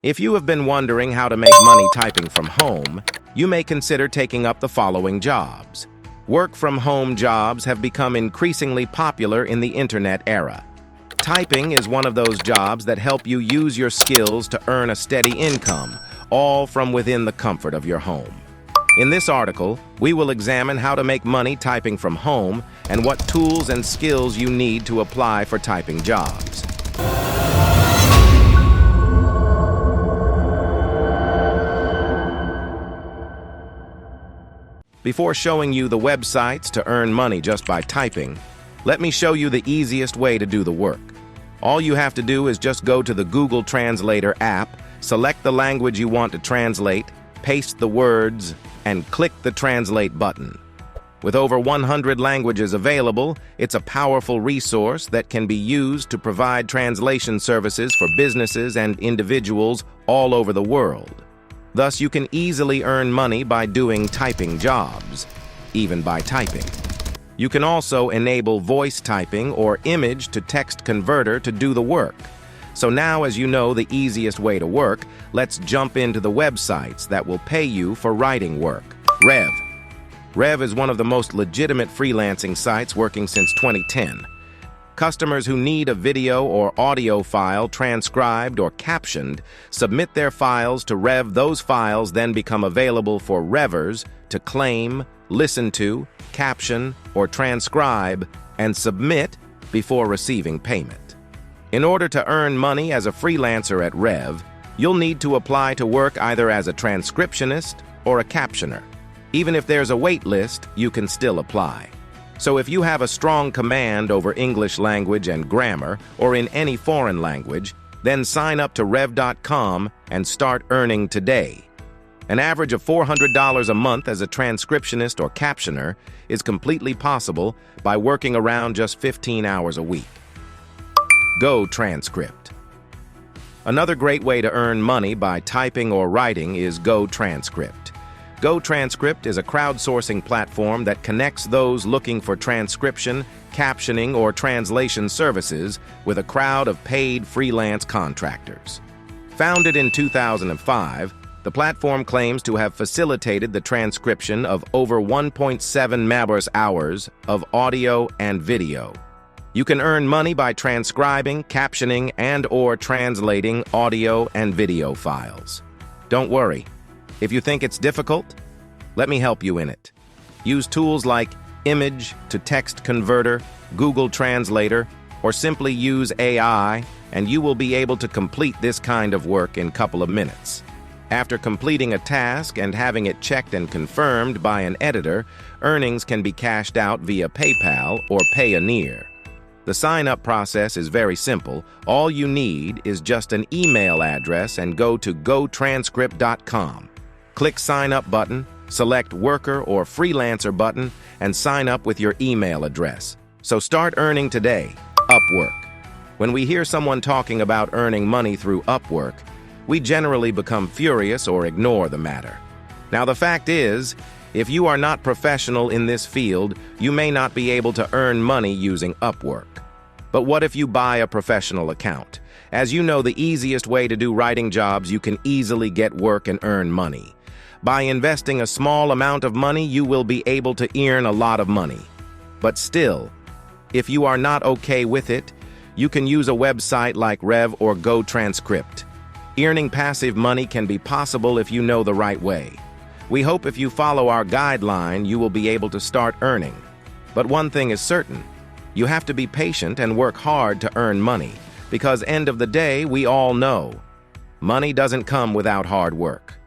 If you have been wondering how to make money typing from home, you may consider taking up the following jobs. Work-from-home jobs have become increasingly popular in the internet era. Typing is one of those jobs that help you use your skills to earn a steady income, all from within the comfort of your home. In this article, we will examine how to make money typing from home and what tools and skills you need to apply for typing jobs. Before showing you the websites to earn money just by typing, let me show you the easiest way to do the work. All you have to do is just go to the Google Translator app, select the language you want to translate, paste the words, and click the Translate button. With over 100 languages available, it's a powerful resource that can be used to provide translation services for businesses and individuals all over the world. Thus, you can easily earn money by doing typing jobs, even by typing. You can also enable voice typing or image-to-text converter to do the work. So now, as you know the easiest way to work, let's jump into the websites that will pay you for writing work. Rev is one of the most legitimate freelancing sites working since 2010. Customers who need a video or audio file transcribed or captioned submit their files to Rev. Those files then become available for Revers to claim, listen to, caption, or transcribe, and submit before receiving payment. In order to earn money as a freelancer at Rev, you'll need to apply to work either as a transcriptionist or a captioner. Even if there's a wait list, you can still apply. So if you have a strong command over English language and grammar, or in any foreign language, then sign up to Rev.com and start earning today. An average of $400 a month as a transcriptionist or captioner is completely possible by working around just 15 hours a week. 𝐦𝐤𝐤𝐿. Another great way to earn money by typing or writing is 𝐦𝐤𝐤𝐿. 𝐦𝐤𝐤𝐿 is a crowdsourcing platform that connects those looking for transcription, captioning, or translation services with a crowd of paid freelance contractors. Founded in 2005, the platform claims to have facilitated the transcription of over 1.7 hours of audio and video. You can earn money by transcribing, captioning, and/or translating audio and video files. Don't worry. If you think it's difficult, let me help you in it. Use tools like image-to-text converter, Google Translator, or simply use AI, and you will be able to complete this kind of work in a couple of minutes. After completing a task and having it checked and confirmed by an editor, earnings can be cashed out via PayPal or Payoneer. The sign-up process is very simple. All you need is just an email address and go to gotranscript.com. Click Sign Up button, select Worker or Freelancer button, and sign up with your email address. So start earning today. Upwork. When we hear someone talking about earning money through Upwork, we generally become furious or ignore the matter. Now, the fact is, if you are not professional in this field, you may not be able to earn money using Upwork. But what if you buy a professional account? As you know, the easiest way to do writing jobs, you can easily get work and earn money. By investing a small amount of money, you will be able to earn a lot of money. But still, if you are not okay with it, you can use a website like Rev or 𝐦𝐤𝐤𝐿. Earning passive money can be possible if you know the right way. We hope if you follow our guideline, you will be able to start earning. But one thing is certain, you have to be patient and work hard to earn money, because end of the day, we all know, money doesn't come without hard work.